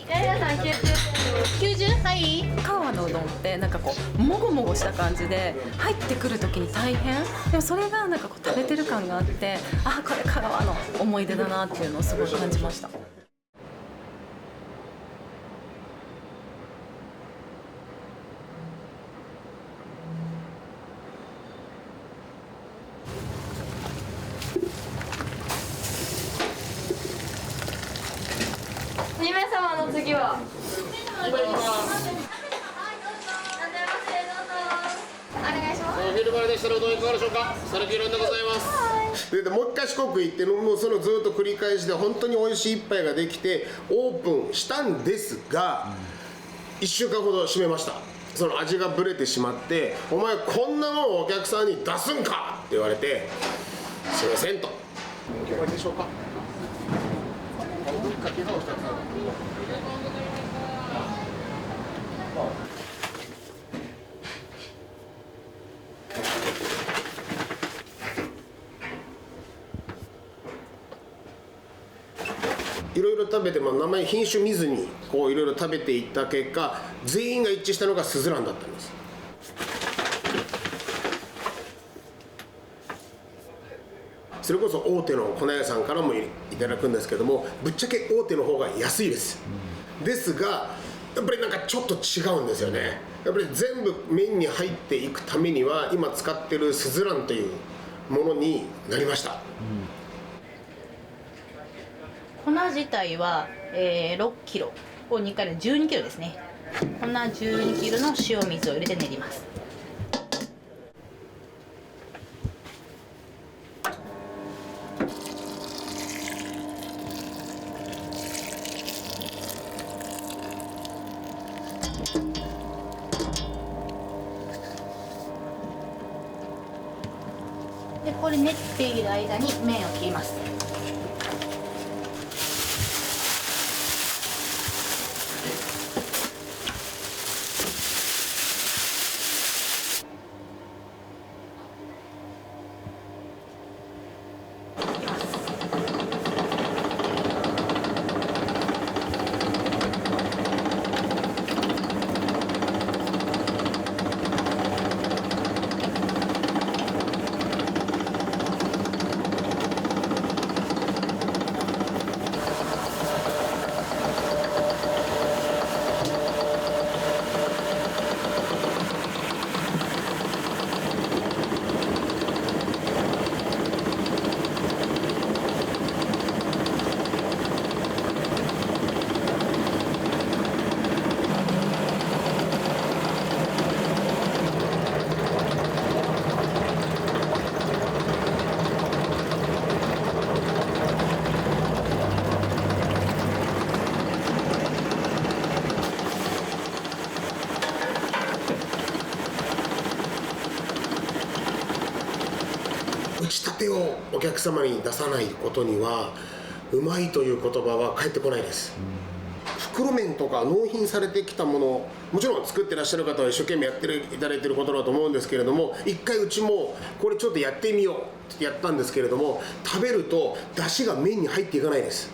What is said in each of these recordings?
やさん90はい。香川のうどんってなんかこうもごもごした感じで入ってくる時に大変でもそれがなんかこう食べてる感があって、あ、これ香川の思い出だなっていうのをすごい感じました。2名様の次はお願いします。お昼前でしたらうどんいかがでしょうか。サルキュランでございます。でもう一回四国行ってもうそのずっと繰り返しで本当に美味しい一杯ができてオープンしたんですが、1週間ほど閉めました。その味がぶれてしまって、お前こんなもんお客さんに出すんかって言われて、すいませんと。いかがでしょうか。いろいろ食べて、名前品種見ずにこういろいろ食べていった結果、全員が一致したのがすずらんだったんです。それこそ大手の粉屋さんからもいただくんですけども、ぶっちゃけ大手の方が安いです、ですがやっぱりなんかちょっと違うんですよね。やっぱり全部麺に入っていくためには今使ってるすずらんというものになりました、粉自体は、6キロを2回で12キロですね。粉12キロの塩水を入れて練ります。でこれ練っている間に麺を切ります。打ちたてをお客様に出さないことにはうまいという言葉は返ってこないです。袋麺とか納品されてきたもの、もちろん作ってらっしゃる方は一生懸命やっていただいていることだと思うんですけれども、一回うちもこれちょっとやってみようってやったんですけれども、食べると出汁が麺に入っていかないです。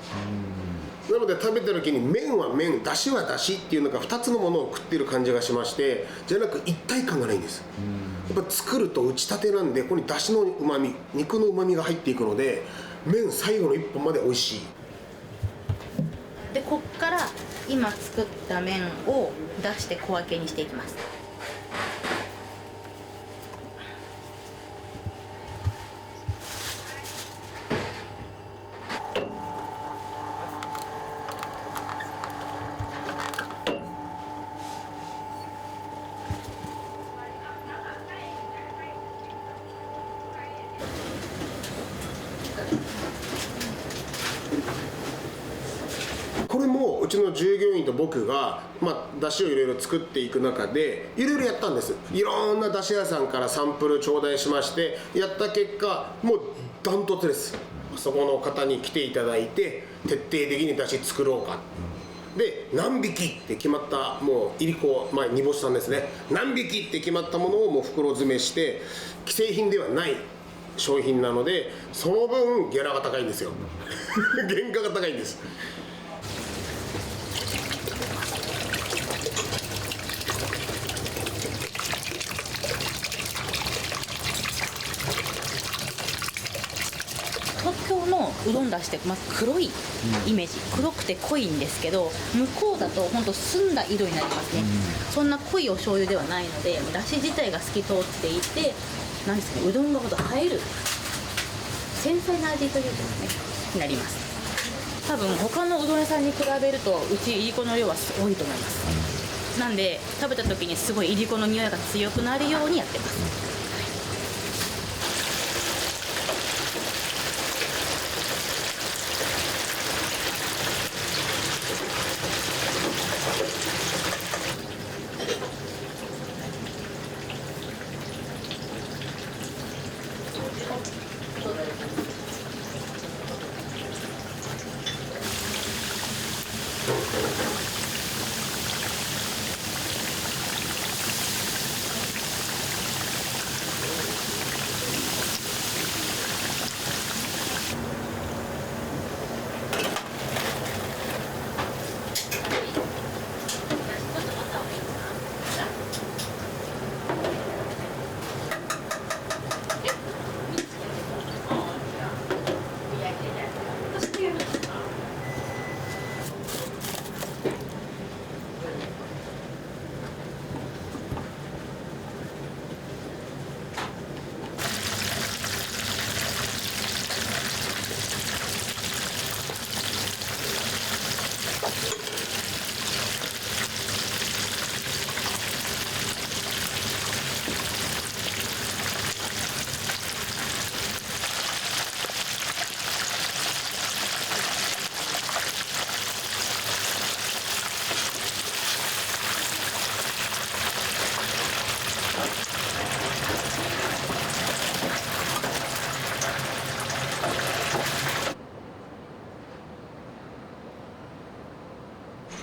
なので食べた時に麺は麺、出汁は出汁っていうのが2つのものを食ってる感じがしまして、じゃなく一体感がないんです。やっぱ作ると打ちたてなんで、ここに出汁のうまみ、肉のうまみが入っていくので、麺最後の1本まで美味しい。でこっから今作った麺を出して小分けにしていきます。これもうちの従業員と僕が、出汁をいろいろ作っていく中でいろいろやったんです。いろんな出汁屋さんからサンプル頂戴しましてやった結果、もうダントツです。そこの方に来ていただいて徹底的に出汁作ろうかで、何匹って決まった、もういりこ、煮干しさんですね、何匹って決まったものをもう袋詰めして既製品ではない商品なので、その分ギャラが高いんですよ原価が高いんです。うどん出して、黒いイメージ、黒くて濃いんですけど、向こうだと本当澄んだ色になりますね、そんな濃いお醤油ではないので、だし自体が透き通っていて、なんですかね、うどんがほど入る繊細な味というかねになります。多分他のうどん屋さんに比べるとうちいりこの量は多いと思います。なんで食べた時にすごいいりこの匂いが強くなるようにやってます。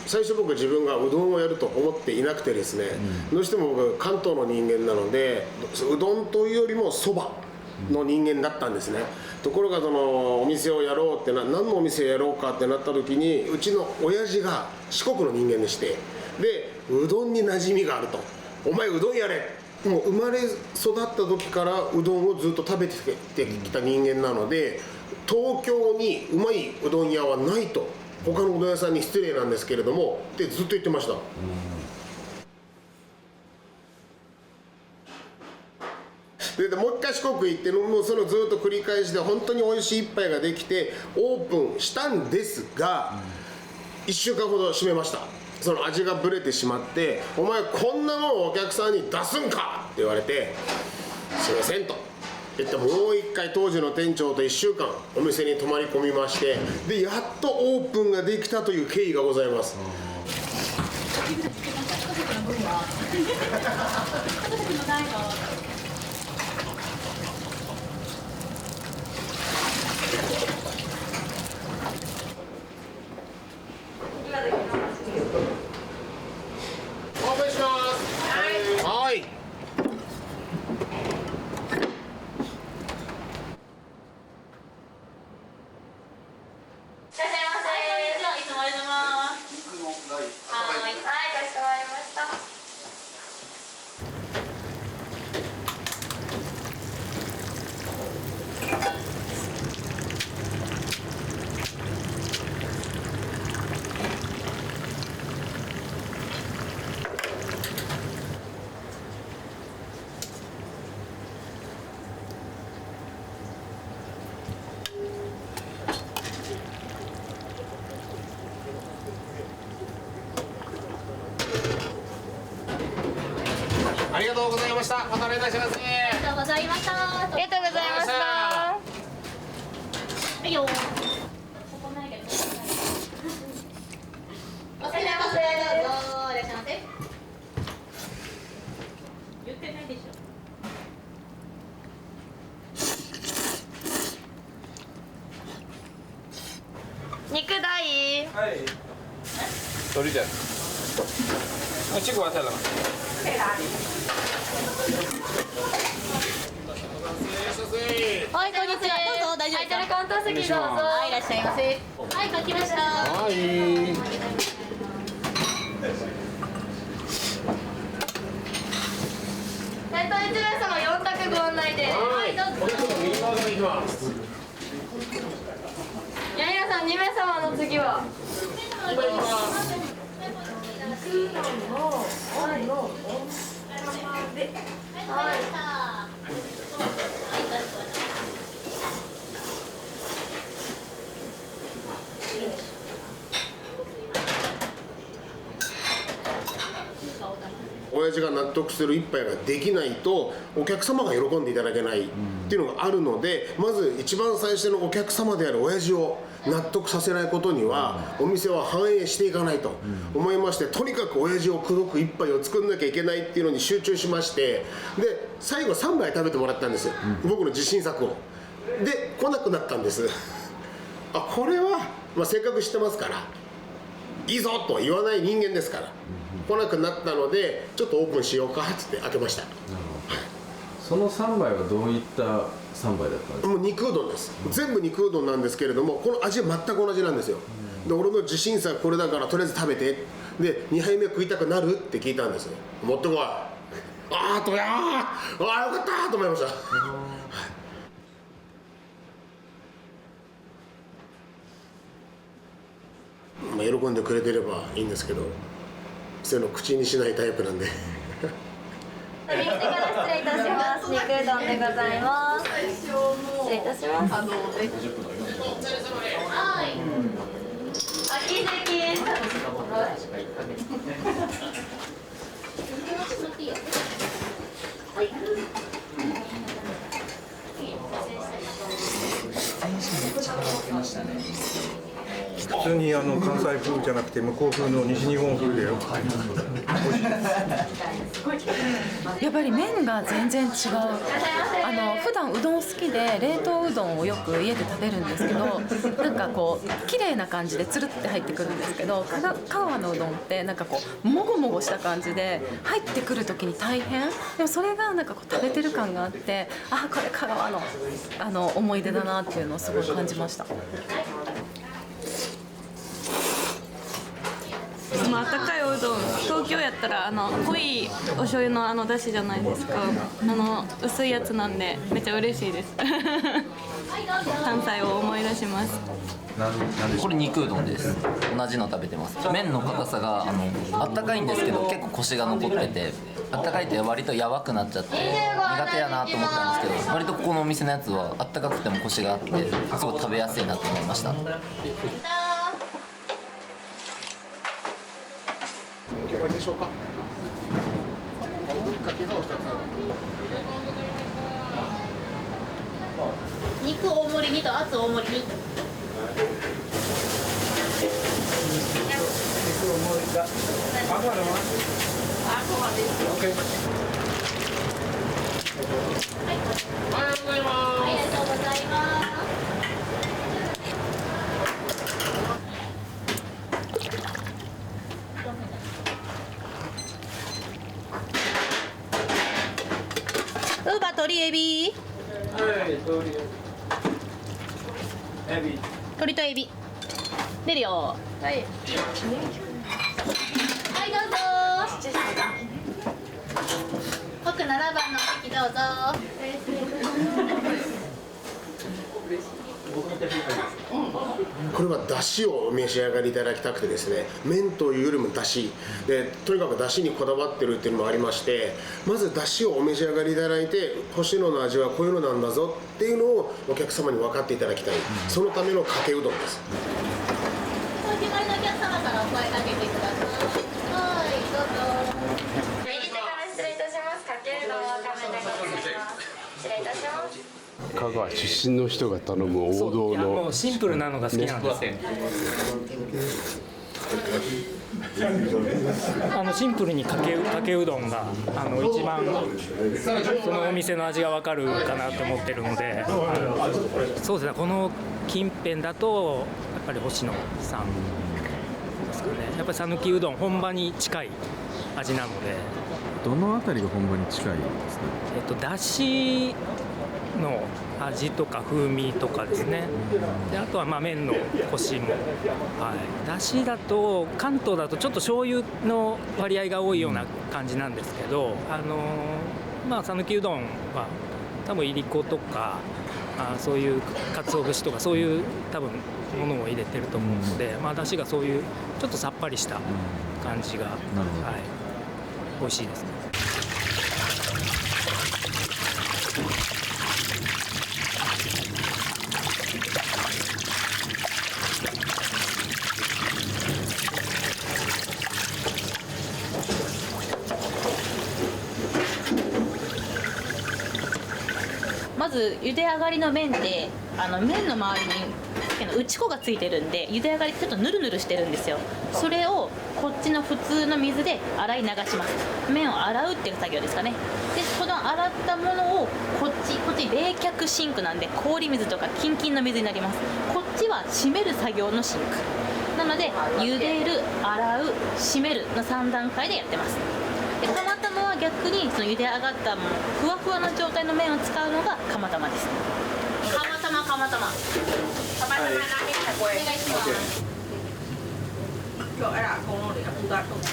最初僕自分がうどんをやると思っていなくてですね、どうしても僕関東の人間なのでうどんというよりもそばの人間だったんですね。ところがそのお店をやろうって何のお店をやろうかってなった時に、うちの親父が四国の人間でして、でうどんに馴染みがあると、お前うどんやれ、もう生まれ育った時からうどんをずっと食べてきた人間なので、東京にうまいうどん屋はないと、他のうどん屋さんに失礼なんですけれどもってずっと言ってました。でもう一回四国行ってもうそれをずっと繰り返して本当に美味しい一杯ができてオープンしたんですが、1週間ほど閉めました。その味がぶれてしまって、お前こんなもんお客さんに出すんかって言われて、すいませんと言って、もう一回当時の店長と1週間お店に泊まり込みまして、でやっとオープンができたという経緯がございます。オープンします。はい。ありがとうございました。またお願いいたします。ありがとうございました。ありがとうございました。はいよ。お疲れ様です。どうぞいらっしゃいませ。言ってないでしょ。肉大。はい。鶏だよ。チキンはサラダ。はい、こんにちは。どうぞ大丈夫ですか。はい、カウンター席どうぞ。はい、いらっしゃいませ。はい、書きました。はい。店頭1名様4択ご案内で。はい、どうぞ。お客様右側から行きます。2名様の次は親父が納得する一杯ができないとお客様が喜んでいただけないっていうのがあるので、まず一番最初のお客様である親父を納得させないことにはお店は反映していかないと思いまして、とにかく親父を口説く一杯を作んなきゃいけないっていうのに集中しまして、で最後3杯食べてもらったんですよ、僕の自信作を。で来なくなったんですあ、これは、せっかく知ってますからいいぞとは言わない人間ですから、来なくなったのでちょっとオープンしようかって開けました。その3杯はどういった3杯だったんですか？もう肉うどんです、全部肉うどんなんですけれども、この味は全く同じなんですよ。で俺の自信作これだからとりあえず食べて、で2杯目食いたくなるって聞いたんですよ。持ってこい。ああとよかったと思いました喜んでくれてればいいんですけど、そういうの口にしないタイプなんで右手から失礼いたします。肉うどんでございます。失礼いたします。はい。秋関。はい。普通に関西風じゃなくて向こう風の西日本風で美味しいです。やっぱり麺が全然違う。普段うどん好きで冷凍うどんをよく家で食べるんですけど、なんかこう綺麗な感じでつるって入ってくるんですけど、香川のうどんってなんかこうもごもごした感じで入ってくる時に大変。でもそれがなんかこう食べてる感があって、あ、これ香川の思い出だなっていうのをすごい感じました。あったかいうどん、東京やったら濃いお醤油のだしじゃないですか。薄いやつなんでめっちゃ嬉しいです関西を思い出します。これ肉うどんです。同じの食べてます。麺の硬さがあったかいんですけど結構コシが残ってて、あったかいと割とやわくなっちゃって苦手やなと思ったんですけど、割とここのお店のやつはあったかくてもコシがあってすごい食べやすいなと思いました。いかがでしょうか。肉大盛りにと厚大盛りに。おはようございます。ありがとうございます。ウーバー鶏エビ。鶏とエビ。出るよ。はい。はい、どうぞ。奥7番のお席どうぞ。これはだしをお召し上がりいただきたくてですね、麺というよりもだしで、とにかくだしにこだわってるっていうのもありまして、まずだしをお召し上がりいただいて、星野の味はこういうのなんだぞっていうのをお客様に分かっていただきたい、そのためのかけうどんです。お決まりのお客様からお声かけてください。はい、どうぞ。右手から失礼いたします。かけうどんを食べてございます。失礼いたします。香川出身の人が頼む王道の、もうシンプルなのが好きなんですよ。シンプルにかけうどんが一番そのお店の味が分かるかなと思ってるので、そうですね、この近辺だとやっぱり星野さんですかね。やっぱり讃岐うどん本場に近い味なので。どのあたりが本場に近いんですか？だしの味とか風味とかですね。であとは麺のコシも、だしだと関東だとちょっと醤油の割合が多いような感じなんですけど、讃岐うどんは多分いりことかそういう鰹節とかそういう多分ものを入れてると思うので、出汁がそういうちょっとさっぱりした感じが、美味しいですね。まず茹で上がりの麺で麺の周りに打ち粉がついてるんで、茹で上がりちょっとヌルヌルしてるんですよ。それをこっちの普通の水で洗い流します。麺を洗うっていう作業ですかね。でその洗ったものをこっち冷却シンクなんで氷水とかキンキンの水になります。こっちは締める作業のシンクなので、茹でる、洗う、締めるの3段階でやってます。で釜玉は逆にその茹で上がったものふわふわな状態の麺を使うのが釜玉です。釜玉お願いします。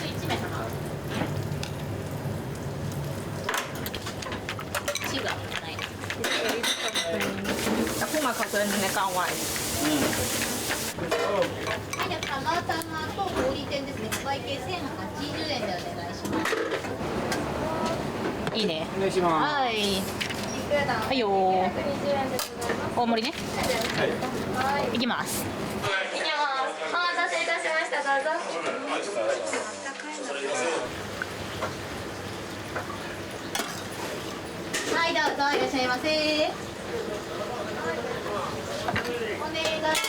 1名様。違うない。Aku makan dengan kawan. はい、じゃあ釜玉と氷天ですね。お会計1080円でお願いします。いいね。お願いします。はい。はいよー。大盛りね。はい。いきます。いきます。お待たせいたしました。どうぞ。はい、どうぞいらっしゃいませ。お願いします。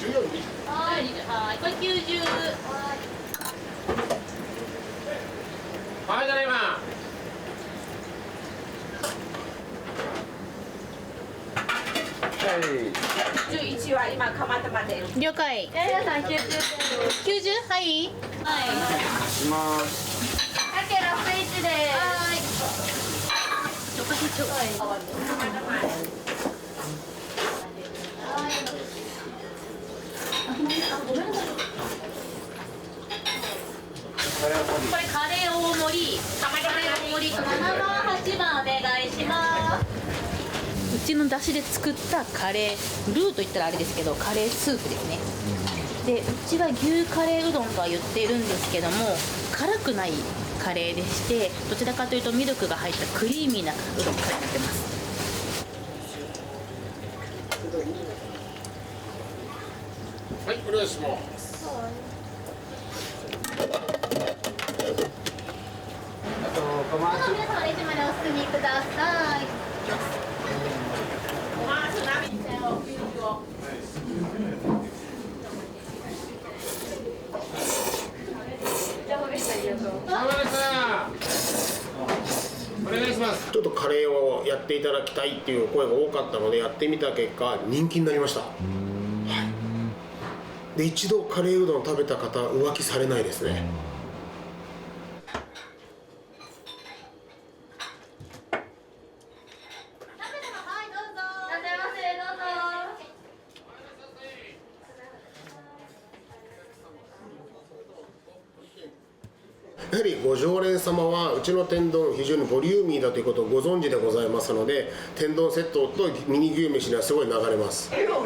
はい、これ90。はい、ただいま。11は今釜玉で。了解。皆さん90。90？はい。はい。します。かけラスイチです。はい。ちょこちょこ。これカレー大盛り、カレー大盛り7番8番お願いします。うちの出汁で作ったカレールーといったらあれですけど、カレースープですね。でうちは牛カレーうどんとは言っているんですけども、辛くないカレーでして、どちらかというとミルクが入ったクリーミーなうどんカレーになってます。はい、お願いします。皆様レジまでお進みください。お願いします。ちょっとカレーをやっていただきたいっていう声が多かったのでやってみた結果人気になりました。はい、で一度カレーうどん食べた方浮気されないですね。やはりご常連様はうちの天丼非常にボリューミーだということをご存知でございますので、天丼セットとミニ牛飯にはすごい流れます。かしこ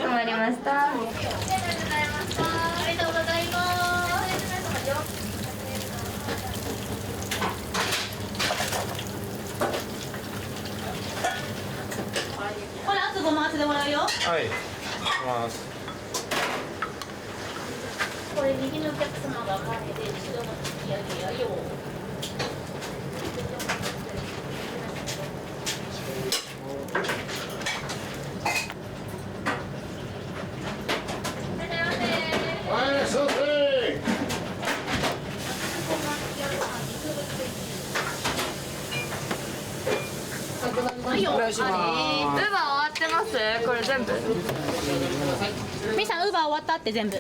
まりました。ありがとうございます。これあと5回しでもらうよ。はい。します。これ右のお客様がカレーで後ろの突き上げやよ。お願いします。ウーバー終わってます？これ全部。みーさんウーバー終わったって全部。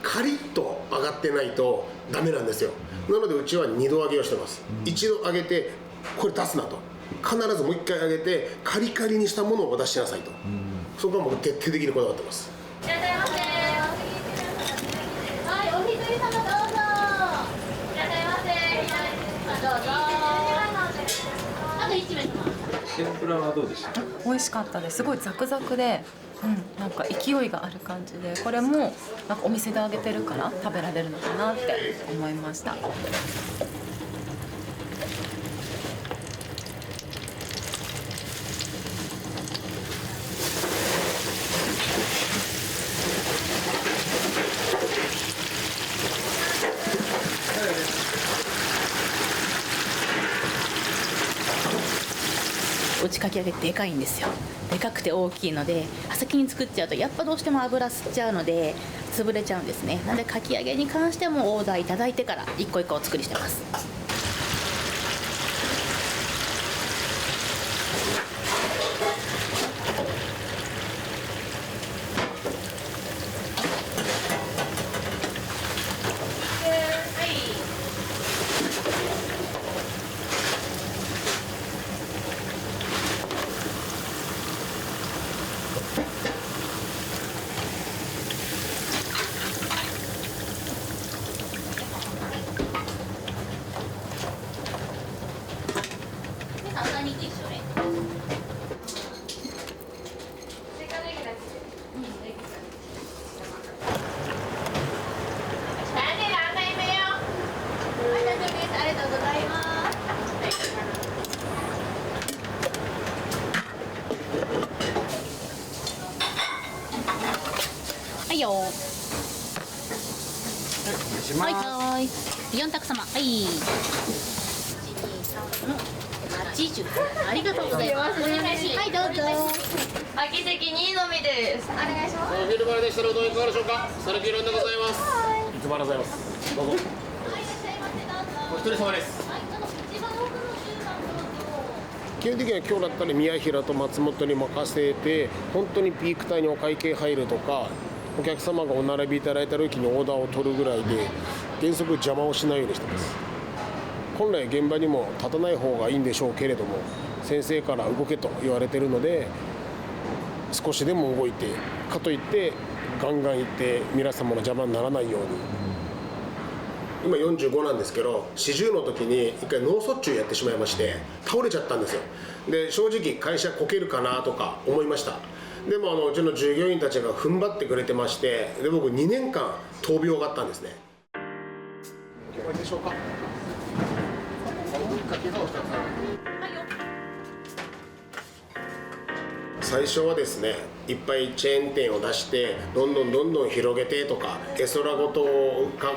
カリッと揚がってないとダメなんですよ。なのでうちは2度揚げをしてます。一度揚げてこれ出すなと、必ずもう1回揚げてカリカリにしたものを出しなさいと、そこはもう徹底的にこだわってます。いらっしゃいませ。はい、お一人様どうぞ。いらっしゃいませ。どうぞ。あと1名様。天ぷらはどうでした？美味しかったです。すごいザクザクで、なんか勢いがある感じで、これもなんかお店で揚げてるから食べられるのかなって思いました。打ちかき揚げでかいんですよ。でかくて大きいので先に作っちゃうとやっぱどうしても油吸っちゃうので潰れちゃうんですね。なのでかき揚げに関してもオーダーいただいてから一個一個お作りしてます。はいよ。はいはい。4択様。はい。80。ありがとうございます。はいどうぞ。空き席2のみです。お願いします。お昼前でしたらうどんいかがでしょうか。サルキューランでございます。いつもありがとうございます。どうぞ。お一人様です。基本的には今日だったら宮平と松本に任せて、本当にピーク帯にお会計入るとか、お客様がお並びいただいた時にオーダーを取るぐらいで、原則邪魔をしないようにしてます。本来現場にも立たない方がいいんでしょうけれども、先生から動けと言われてるので、少しでも動いて、かといってガンガン行って皆様の邪魔にならないように。今45なんですけど、40の時に一回脳卒中やってしまいまして倒れちゃったんですよ。で正直会社こけるかなとか思いました。でもうちの従業員たちが踏ん張ってくれてまして、で僕2年間闘病があったんですね。おいでしょうか。最初はですね、いっぱいチェーン店を出してどんどん広げてとか絵空事を考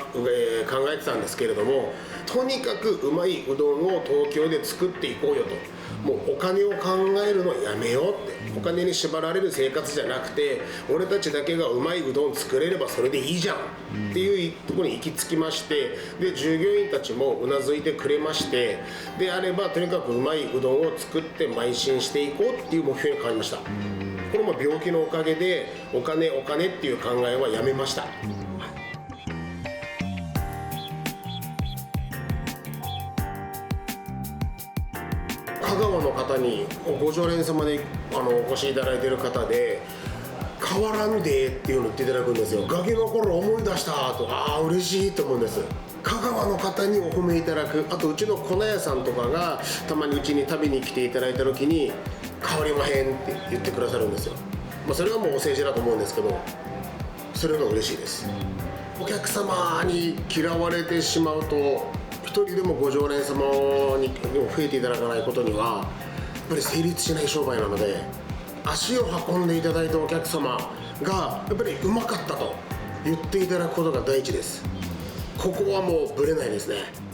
えてたんですけれども、とにかくうまいうどんを東京で作っていこうよと。もうお金を考えるのやめようって。お金に縛られる生活じゃなくて、俺たちだけがうまいうどん作れればそれでいいじゃんっていうところに行き着きまして、で従業員たちもうなずいてくれまして、であればとにかくうまいうどんを作って邁進していこうっていう目標に変わりました。これも病気のおかげでお金っていう考えはやめました。香川の方にご常連様でお越しいただいている方で、変わらんでっていうのを言っていただくんですよ。ガキの頃思い出したと、ああ嬉しいと思うんです。香川の方にお褒めいただく、あとうちの粉屋さんとかがたまにうちに食べに来ていただいた時に変わりまへんって言ってくださるんですよ。それはもうお世辞だと思うんですけど、それが嬉しいです。お客様に嫌われてしまうと、一人でもご常連様に増えていただかないことにはやっぱり成立しない商売なので、足を運んでいただいたお客様がやっぱりうまかったと言っていただくことが第一です。ここはもうぶれないですね。